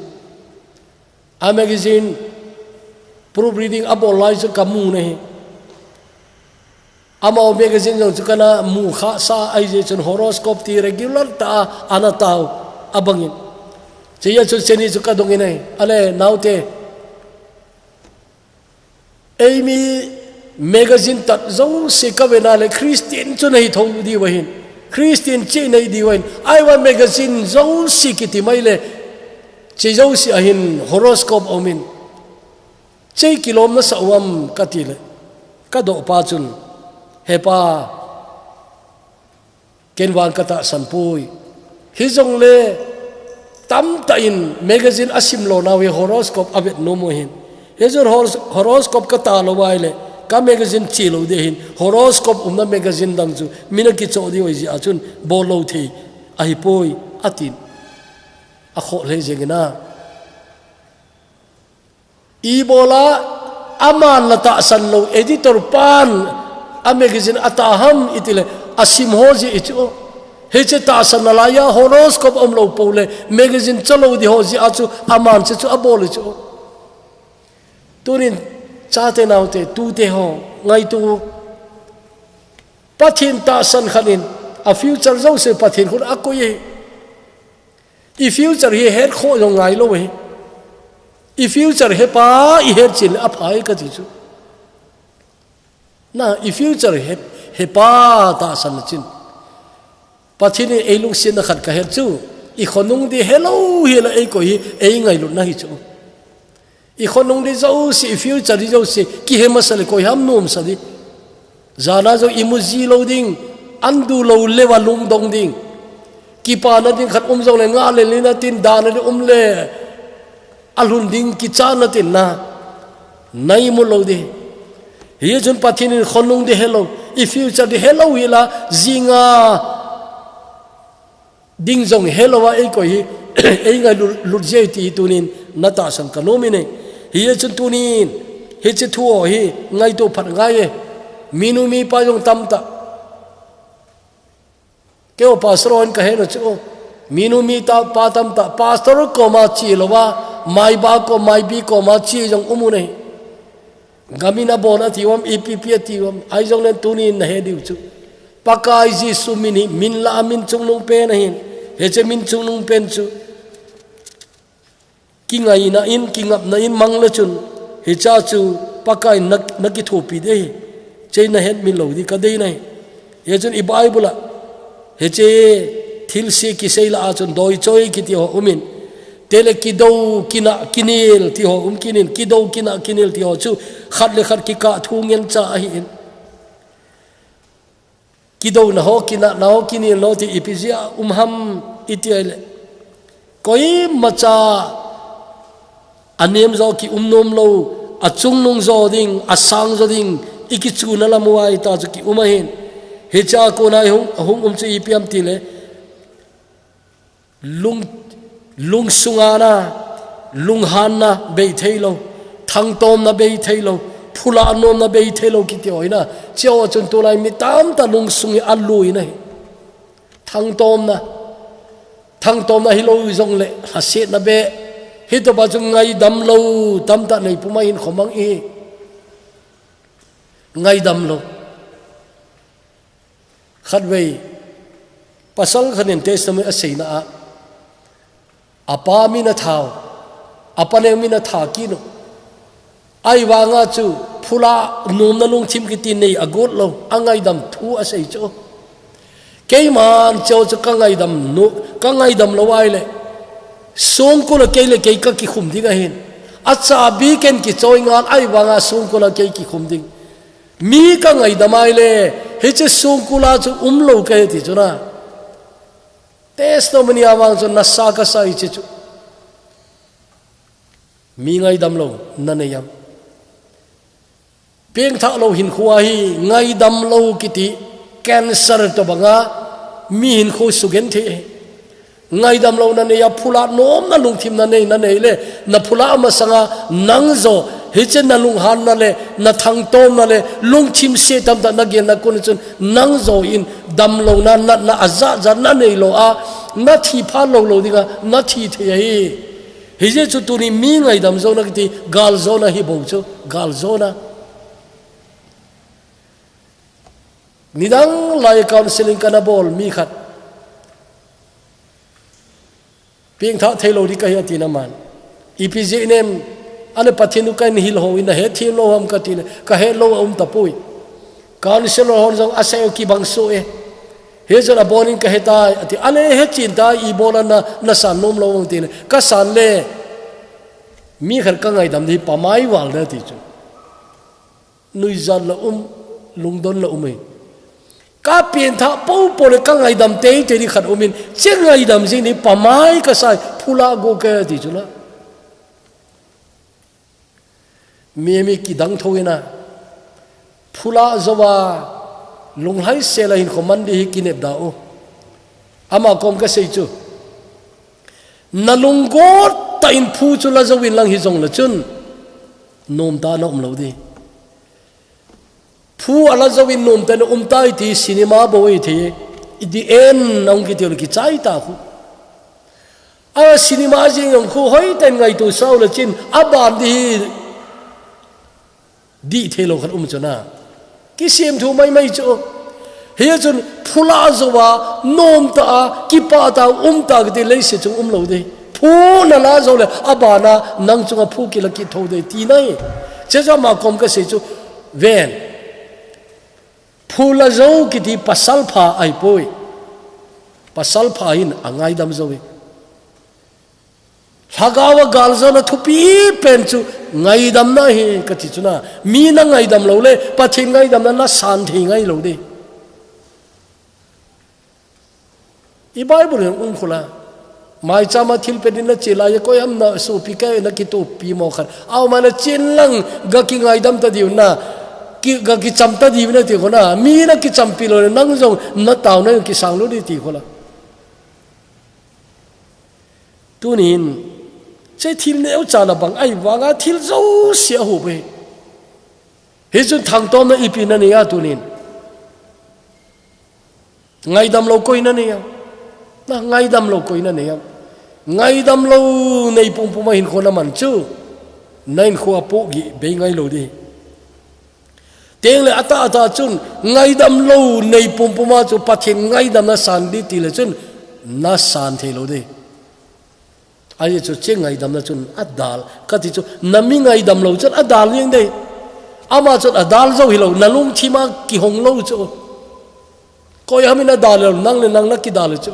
อาแมกกาซีนพรูฟรีดิ้งอับอลไลซ์กับมูนี่อามาแมกกาซีนจงกันนะมูข้าซาไอเจจนฮอโรสโคปที่ regular ตาอานาตาวอับังอินเจียจุดเชนิจุกดงอินไออะไรนาวเตเอมีแมกกาซีนตัดเจ้าเสกเวนาเลยคริสเตียนจุนให้ทงดีวะหินคริสเตียนเจนให้ดีวะหินไอวันแมกกาซีนเจ้าสิกิติไม่เลยเจ้าสิหินฮอโรสโคปอมินเจ้ากิโลมนัสอวมกัติเลยกัดดอกปาจุนเฮปาเกณฑ์วันกตะสันปุยฮิจงเลตั้มตาอินแมกกาซีนอาซิมโลนาเวฮอโรสโคปอเวตโนโมหินฮิจงฮอโรสโคปกตาโลไวเลยก็แมกกาซีนชีโลเดหินฮอโรสโคปนั้นแมกกาซีนดังจูมินักกิจโอดีไว้จีอาจุนโบโลทีอาฮิปุยอาตินอาโคเลเจงนะอีโบลาอามันละตาสันโลเอดิตอร์ปานอเมริกันอัตาฮัมอิติเลอาซิมโฮจิอิจูเฮเจตาสันนลายาฮอโรสโคปอมโลโปเลเมริกันจะโลดิโฮจิอาจูอามันจะจูอาโบลิจูตัวนี้ชาเตนาวเตตูเตโฮไงตูปัทินตาสันขันินอาฟิวเจอร์เจ้าเสปัทินคุณอากุยอีฟิวเจอร์เฮเฮดโคยงไงโลเวอีฟิวเจอร์เฮป้าอีเฮดจินอภัยกันที่สุดน่ะอีฟิวเจอร์เฮป้าตาสันจินปัจจุบันเอลุงเสียนขัดกับเฮดจูอีคนนุ่งดีเฮโลเฮลเอก็ฮีเอไงลุนนะฮิจูอีคนนุ่งดีเจ้าสิอีฟิวเจอร์เจ้าสิกี่เฮมาสเลยก็ยามนุ่มสัดีจานาเจ้าอิมุจีโลดิ้งอันดูโลเลวลุงดงดิ้งกี่ปานาดิ้งขัดเจ้าเลยงาเลยนะตินดานะดิ้งเลอัลหุนดิ้งกิจานะตินนะนายมุลโลดีเฮียจนปัจจุบันคนนุ่งดีเฮโลอีฟิวเจอร์ดีเฮโลเวลาจิงาดิ้งจงเฮโลว่าเอ้ก็ฮีเอ้ไงลุดเจตีตัวนี้นัตตาสังกัโนมิเนเฮียจนตัวนี้เฮจทัวฮีไงตัวผัดไงมินุมีปายงตั้มตาเกี่ยวปัสโรนก็เห็นว่าโอ้มินุมีตาปาตั้มตาปัสโรก็มาชีลว่าไม่บาก็ไม่บีก็มาชีจงอุมุเนกามินาบอนะที่ว่าอีพีพีที่ว่าไอจงเล่นตัวนี้นะเฮดิวจูปากไอจีสุมินีมินลามินจงลงเป็นนะเห็นเฮจมินจงลงเป็นจูกิงไงนะอินกิงอับนะอินมังละจุนเฮจ้าจูปากไอนักกิทูปีเดเจนะเห็นมินโลดีก็ได้ไงเฮจนอีไบเบิลเฮเจทิลซีกิเซลอาจุนโดยจอยกิติหัวอุมินเตเลกิโดกินะกินิลที่หัวกินินกิโดกินะกินิลที่หัวจูขัดเลยขัดกิกะทุ่งเงินจ่าหินกิโดนะหัวกินะนะหัวกินิลโลที่อิพิเซียฮัมอิติเอเลก็ยิ่งมาจ่าอันนี้มันจะกินมโลอัดจุงนงโจดิ่งอัดสังโจดิ่งอีกิจูนั่นละมัวไอตาจุกิมาหินเฮจ้าคนไหนหงจะอีพีอัมติเลลุงสุงานะลุงฮันนะเบยเทโลทั้งตอมนะเบยเทโลพูลานอมนะเบยเทโลกิติโอยนะเจ้าจนตัวไหนมีตามตาลุงสุงอัลลุยนะทั้งตอมนะฮิโลจงเลฮัสเซนะเบฮิตบะจงไงดำโลตามตาในปุ่มอินขมังเอไงดำโลขัดไว้ปัสสาวะขณินเทสต์มันอาศัยนะอาปามินาท้าวอาปาเนมินาท้ากินไอวางาจูพูลานุ่มนั่นลุงทิมกิตินในอากดโลอังไงดำทูอาศัยจูเกี่ยมันเจ้าจะกังไงดำนุกังไงดำละไว้เลยส่งคนละเกี่ยเลยเกี่ยก็กิคุมดิ้งเห็นอาจารย์บีเกนกิจอยงานไอวางาส่งคนละเกี่ยกิคุมดิ้งมีกังไงดำไม่เลยเฮ้ยจะส่งคนละจูโลกเกี่ยที่จูนะเทสโนมันยาวางจนนัสสากษาอิจิจูมีไงดำโลนั่นเอง เพียงถ้าเราหินขัวฮีไงดำเรากิติแคนเซอร์ตัวบังอามีหินขัวสุเกนทีไงดำเรานั่นเองพูลาโน้มนั่นลุงทิมนั่นเองเลยนับพูลามาสังานังโจ hi chen na lung han na le na thang tom na le lung chim se tam ta na gen na kun chun nang zo in dam lo na na aza za na nei lo a na thi pha lo lo dinga na thi the hi je chu tu ni mi ngai dam zo na ki gal zo na hi bo chu gal zo na nidang lai counseling kana bol mi khat pieng tha thailo ri ka hi ti na man ipj nem ane pathinu kan hil ho in he thim lo ham ka tin ka he lo ta pui counselor hon jong aseo ki bang so e he jara bonin ka heta ati ane he chin ta I bola na san nom lo tin ka san le mi khar ka ngai dam di pamai wal da ti chu nui zan la lungdon la umei ka pien tha po po le ka ngai dam te te ri khat umin chen ngai dam jing ni pamai ka sai phula go ke ti chu la mi ki dang thoina phula zawa lunghai sela hin khoman di kinep da o ama kom ka sei chu nalungo ta in phu chu la zawin lang hi jong la chun nom ta na lo di phu ala zawin nom ta na tai ti cinema boi the di en nong ki te ki chai ta khu a cinema jing ang khu hoi ten ngai tu sau la chin aban di thelo khat chona ki sem thu mai chu he chun phula zawa nom ta ki pa ta ta ki le se chung lo de phu na la zo le abana nang chunga phu ki la ki tho de ti nai che ja ma kom ka se chu ven phula zo ki ti pasal pha ai poi pasal pha in angai dam zo we hagawa galzo na thupi pen chu ngai dam na hi ka ti chuna mi na ngai dam lo le pathin ngai dam na san thi ngai lo de I bible khula mai chama thil pe din na chela ye ko am na so pi ka na ki to pi mo khan aw ma na chin lang ga ki ngai dam ta diu na ki ga ki cham ta di na ti ko na mi na ki cham pi lo nang jong na taw na ki sang lo di ti ko la tunin che thil neu cha na bang ai wanga thil zo sia hu be he chun thang tom na ipi na ni ya tunin ngai dam lo koi na ni ya na ngai dam lo koi na ni ya ngai dam lo nei pum pum hin khona man chu nain khua po gi be ngai lo di teng le ata chun ngai dam lo nei pum pum ma chu pathin ngai dam na san di ti le chun na san the lo di ai chu che ngai dam na chun adal ka ti chu nami ngai dam lo chun adal yeng dei ama chu adal zo hi lo nalung thima ki hong lo chu ko yamin adal lo nang le nang na ki dal chu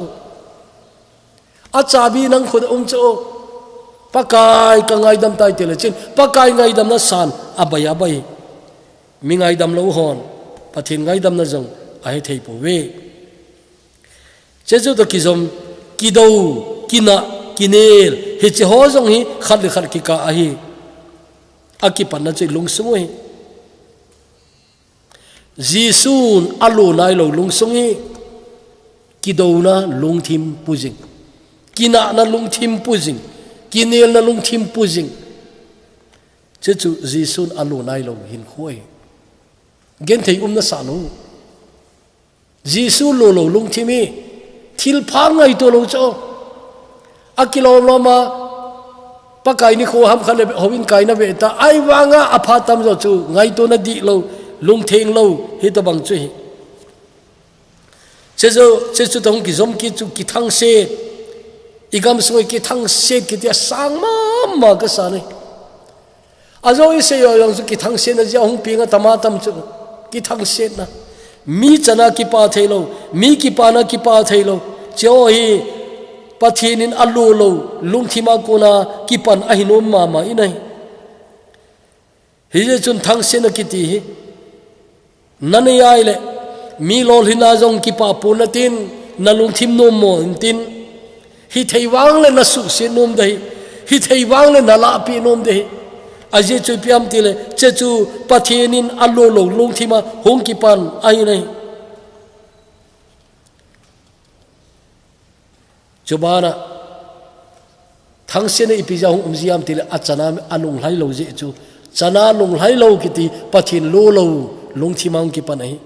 a chabi nang khud chu pakai ka ngai dam tai te le chin pakai ngai dam na san abaya bai mi ngai dam lo hon pathin ngai dam na jong ai thei po we che chu to ki zom ki do kina kinel he che ho jong hi khat le khat ki ka a hi akipan na che lung sung hi jisun alu nai lo lung sung hi kido na lung thim pujing kina na lung thim pujing kinel na lung thim pujing che chu jisun alu nai lo hin khoi gen thei na sa lo jisu lo lo lung thimi thil pha ngai to lo cho akilo loma pakai ni kho ham khale howin kai na ve ta ai wanga apha tam zo chu ngai to na di lo lung theng lo hi to bang chu hi che chu tong ki zom ki chu ki thang se igam soi ki thang se ki tia sang ma ka sa ni azo i se yo yong chu ki thang se na ja hung pi nga tama tam chu ki thang se na mi chana ki pa thailo mi ki pa na ki pa thailo cho hi pathinin alu lo lungthima kona kipan ahinom mama inai hi je chun thang se na kiti hi nane ai le mi lol hina jong ki pa punatin na lungthim nom mo tin hi theiwang le na su se nom dai hi theiwang le na la pi nom dai aje chu piam ti le che chu pathinin alu lo lungthima hong kipan ai nai chubana thang se na ipija hung umjiam tile achana anung lai lo je chu chana lung lai lo kiti pathin lo lo lung thimang ki panai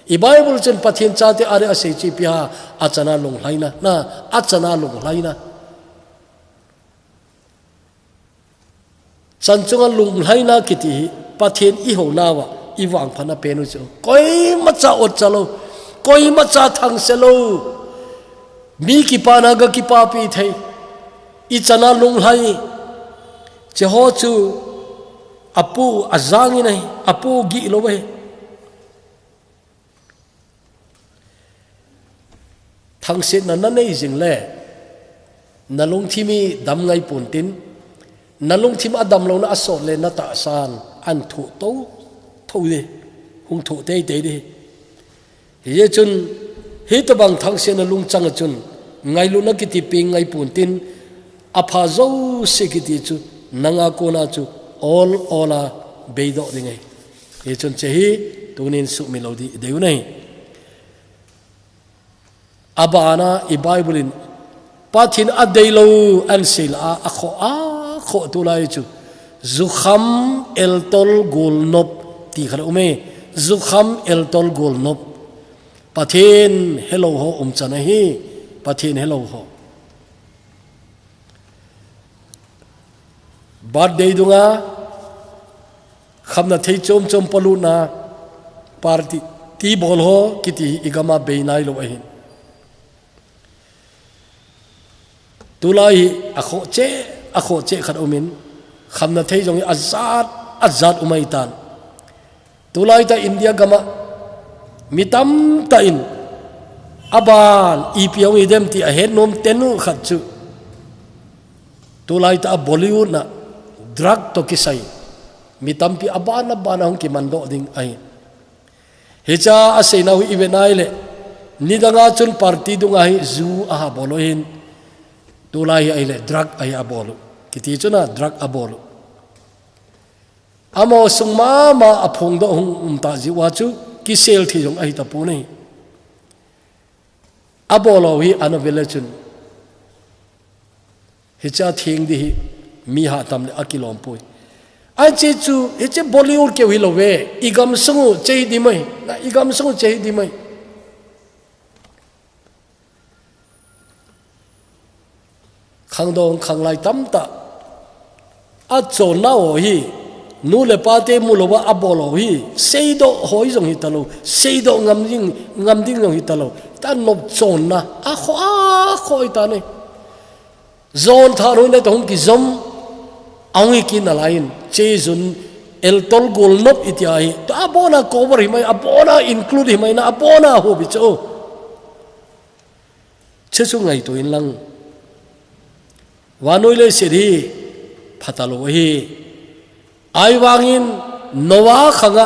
I Bible chen pathin chate are ase chi pia achana lung lai na achana lung lai na chanchunga lung lai na kiti pathin I ho nawa I wang phana penu chu koi macha ot chalo koi macha thang selo mi ki pana ga ki pa pi thai I chana lung lai che ho chu apu azangi nai apu gi lo we thang se na na nei jing le nalung thimi dam ngai pun tin nalung thim adam lo na asot le na ta san an thu to thu de hung thu te te de ye chun hi to bang thang se na lung chang chun ngai lu na ki ti ping ngai pun tin apha zo se ki ti chu nanga ko na chu all ola beido dingai ye chun che hi tunin su melodi deu nei abana I Bible in pathin adailo an sil a kho tu lai chu zukham eltol golnop ti khar ume zukham eltol golnop pathin hello ho chana hi pathin hello ho birthday dunga khamna thei chom chom paluna party ti bol ho kiti igama beinai lo ahin tulai akho che khat umin khamna thei jong azat umaitan tulai ta India gama mitam ta in aban ipiaw idem ti ahead nom tenu khat chu tulai ta Bollywood na drug to kisai mitampi abana bana hong ki mando ding ai hecha ase na hu ibenai le nidanga chun party dunga hi zu a bolohin tulai ai le drug ai abolo kiti chuna drug abolo amo sungma ma aphong do hung ta ji wa chu ki sel thi jong ai ta pu nei abolo hi anovela chun hecha thing di mi ha tam le akilom pui ai che chu heche Bollywood ke wi lo we igam sungu che di mai na igam sungu che di mai khang dong khang lai tam ta a cho na o hi nu le pa te mu lo ba abolo hi seido hoi jong hi talo seido ngam ding jong hi talo ta nop chon na a khoi ta ne zon tharu ne tong ki zom awi ki na lain che zun el tol gol nop itiai to abona cover hi mai abona include hi mai na abona ho bi cho che chu ngai to in lang wanoi le seri phatalo hi ai wangin nowa khanga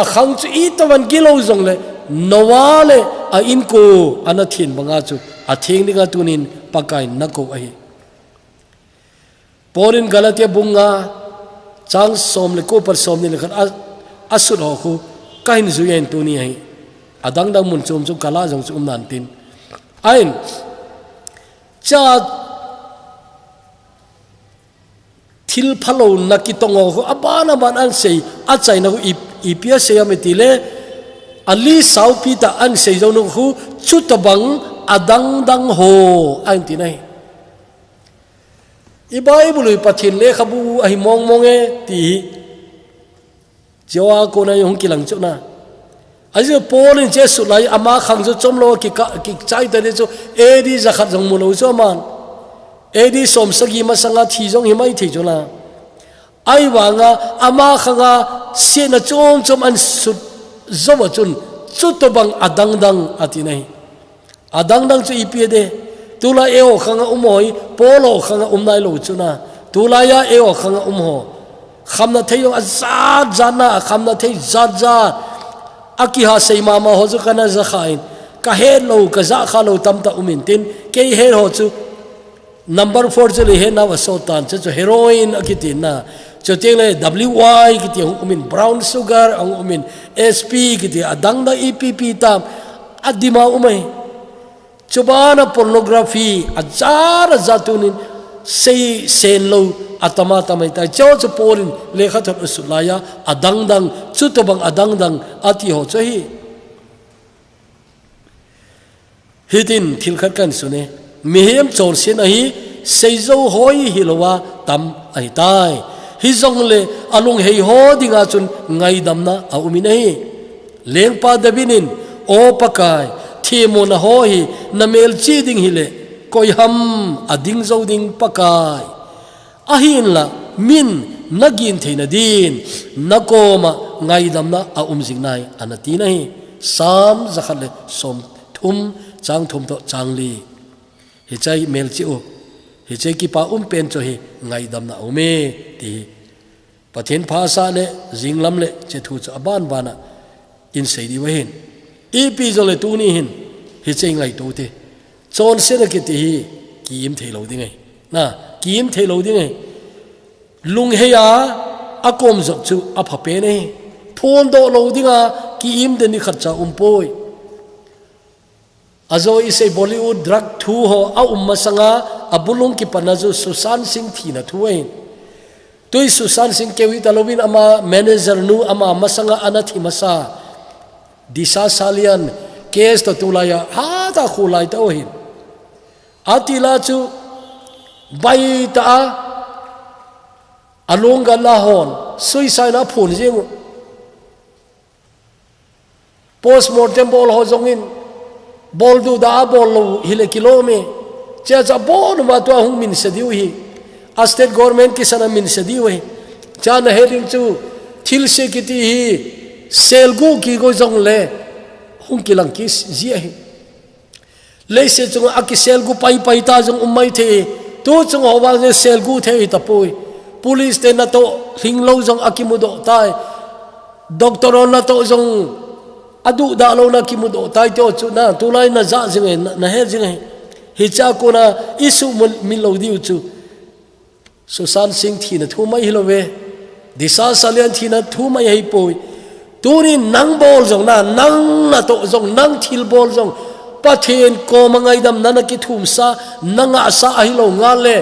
akhang chu I tawan kilo jong le nowa le a in ko ana thin banga chu a thing ni ga tunin pakai na ko ai porin galatia bunga chang som le ko par som ni le khan asur ho khu kain zu yen tu ni ai adang dang mun chum chu kala jong chu nan tin ain cha thil phalo nakitongo ho abana ban an sei a chaina hu ipia se ametile ali saupi ta an sei jo nu hu chutabang adang dang ho an ti nai I Bible pathin le khabu ahi mong monge ti jawa ko na yong kilang chu na aje polin je su lai ama khang jo chomlo ki chai ta le chu edi zakhat jong mulo zo man edi som sagi masanga thi jong himai thi jona ai wanga ama khanga se na chom an su zo chun chu to bang adang dang ati nai adang dang chu ipie de tula eo khanga umoi polo khanga umnai lo chuna tula ya eo khanga umho khamna theyong azat jana khamna thei zat zat aki ha sei mama ho chu kana za khain ka he lo ka za kha lo tamta umin tin ke he ho chu number 4 chu le he na wa so tan chu heroin akitin na chu tele wy kiti umin brown sugar ang umin sp kiti adang da epp tam adima umai chubana pornography azar zatunin sei sen lo atama tamai tai cho cho polin le kha thot usulaya adang dang chu to bang adang dang ati ho cho hi hitin thil khat kan sune mihem chor sin a hi sei zo hoi hilowa tam ai tai hi zong le alung hei ho dinga chun ngai damna a umina hi leng pa dabinin o pakai themo na ho hi na mel chi ding hi le koi ham ading zo ding pakai ahin la min nagin theina din nakoma ngai damna a umjing nai anati nai sam zakhat le som thum chang thum to changli hi chai mel chi o hi chai ki pa pen cho hi ngai damna ume ti pathen phasa le jinglam le che thu cha ban bana in sei di wahin ipi zo le tu ni hin hi chai ngai tu te chon se na ki ti hi kim thelo ding ai na kim thelo ding ai lung he ya akom zok chu a pha pe ne phon do lo dinga kim de ni khat cha poi azo ise Bollywood drug thu ho a masanga abulung ki panazu Susan Singh thina thuain tui Susan Singh kewi talovin ama manager nu ama masanga anathi masa disa salian case to tulaya ha ta khulai ta ohin atila chu bai ta alonga lahon suicide na phun jing postmortem bol ho jongin bol du da bol lo hile kilome cha cha bon ma to hung min sadiu hi a state government ki sana min sadiu hi cha na heading chu thil se kiti hi selgu ki go jong le hung kilang ki ji hi le se chung a ki selgu pai pai ta jong umai the tu chung ho ba ne selgu the ta poi police te na to hing lo jong akimudo tai doctor on na to jong adu da lo na kimudo tai to chu na tulai na za jing na he jing hi cha ko na isu min lo diu chu Susan Singh thina thu mai hilowe disa salian thina thu mai hei poi tuni nang bol jong na nang na to jong nang thil bol jong pathen ko mangai dam nana ki thum sa nanga sa hi lo nga le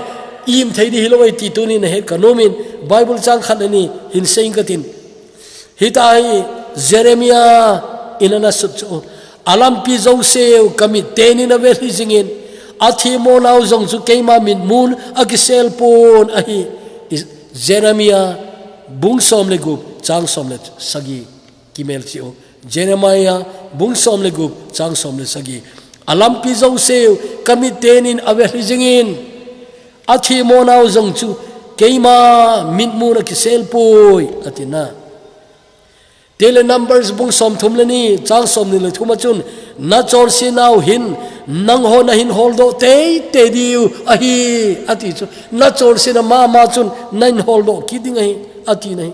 im thei di hilowe ti tuni na he kanomin Bible chang khan ani hin sein ka tin hitai Jeremiah inana sutcho alam pi zo seu kami teni na ve hijingin athi mo naw jong chu keima min mun akisel pon ahi Jeremiah bung som le gup chang som le sagi kimel chi o Jeremiah bung som le gup chang som le sagi alam pi zo seu kami tenin ave hijingin athi mo naw jong chu keima min mun akisel poi atina tele numbers bung som thumlani chang som ni le thuma chun na chor si naw hin nang ho na hin holdo te diu ahi ati chu na chor si na ma chun nain holdo kiding ahi ati nahi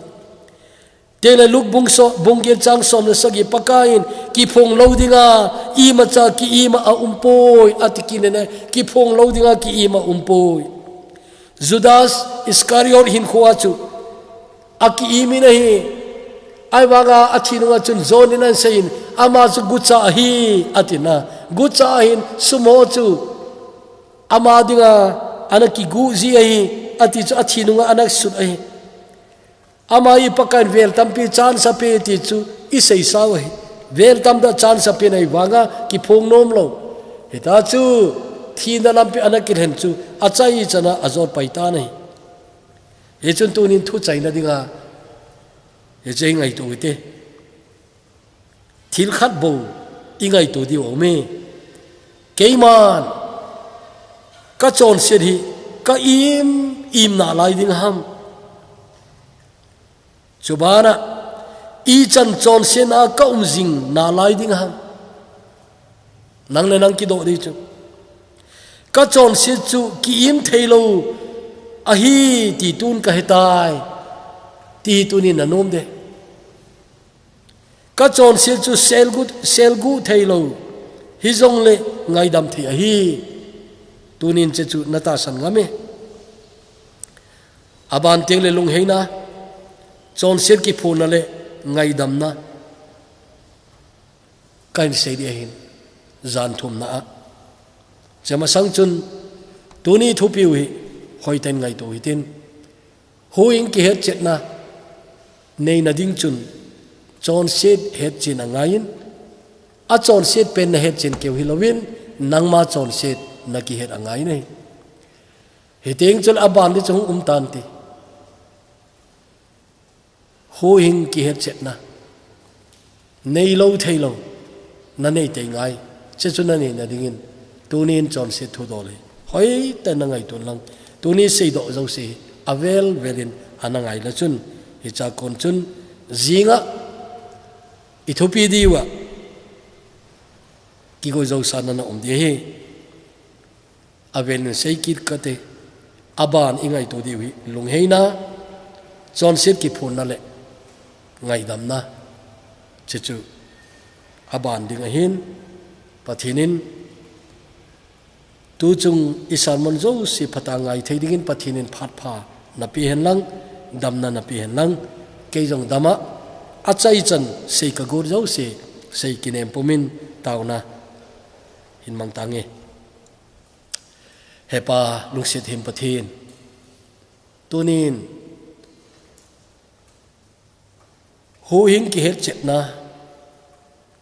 tele luk bung so bung ge chang som le sagi pakain ki phong loadinga i ma cha ki i ma a umpoi ati kinene ki phong loadinga ki i ma umpoi Judas Iscariot hin khuwa chu aki i mi nahi ai waga achinunga chun zonina sein ama chu gucha hi atina gucha hin sumo chu ama dinga anaki gu ji hi ati chu achinunga anak sut hi ama I pakan vel tampi chan sape ti chu isei sawi vel tam da chan sape nai waga ki phong nom lo heta chu thina lampi anak kin hen chu achai chana azor paita nei he chun tunin thu chaina dinga ye chei ngai tu te thil khat bo ingai tu di o me keiman ka chon se hi ka im na lai ding ham chubana I chan chon se na ka jing na lai ding ham nang le nang ki do di chu ka chon se chu ki im thailo a hi ti tun ka hetai ti tunin na nom de ka chon sil chu selgu thailo hi zong le ngai dam thi a hi tunin che chu nata san ngame aban teng le lung heina chon sil ki phuna le ngai dam na kain sei di hin zan thum na chama sang chun tuni thu piu hi hoi ten ngai to hitin huing ki het chet na nei na ding chun chon set het chin angain a chon set pen na het chin keu hilowin nangma chon set na ki het angai nei hiteng chul aban di chung tan ti huing ki het chet na nei lo thei lo na nei te ngai che chun na nei na dingin tunin chon set thu do le hoi ta na ngai ton lang tuni sei do zo se avel velin anangai la chun hi cha kon chun zinga ithopi diwa ki go zo san na om de he avel sei kit kate aban ingai to diwi lung heina chon set ki phun na le ngai dam na chechu aban ding a hin pathinin tu chung isan mon zo si phata ngai thei dingin pathinin phat pha na pi hen lang dam na pi hen lang ke jong dama achai chan sei ka gur zo se sei kinem pumin tauna hin mang tange hepa lungsit him pathin tunin hu hing ki het chet na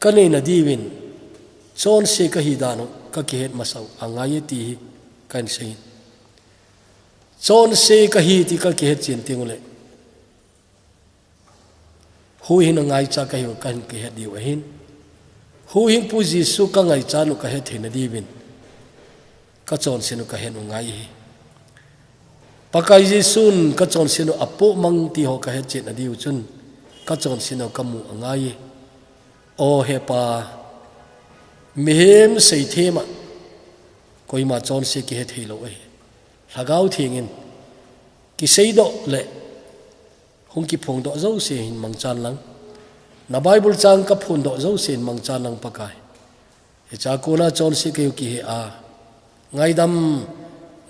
kane na diwin chon se ka hi dano ka ki het masau angai ti kan sein chon se ka hi ti ka ki het chin tingule hu hin ngai cha ka hi kan ki het diu hin hu hin pu jisu ka ngai cha nu ka het hin diwin ka chon sinu ka hen ngai hi pakai jisun ka chon sinu apo mang ti ho ka het chin adiu chun ka chon sinu kamu ngai o hepa mihem sei thema koi ma chon se ki he thilo e lagau thingin ki sei do le hung ki phong do zo se hin mang chan lang na bible chang ka phun do zo se mang chan lang pakai e cha ko na chon se ke ki he a ngai dam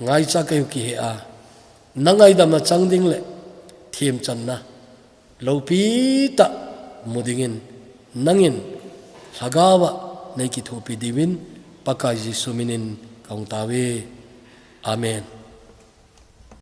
ngai cha ke ki he a na ngai dam na chang ding le thim chan na lo pi ta mudingin nangin lagawa nei ki thopi divin pakai ji suminin kaung tawe amen.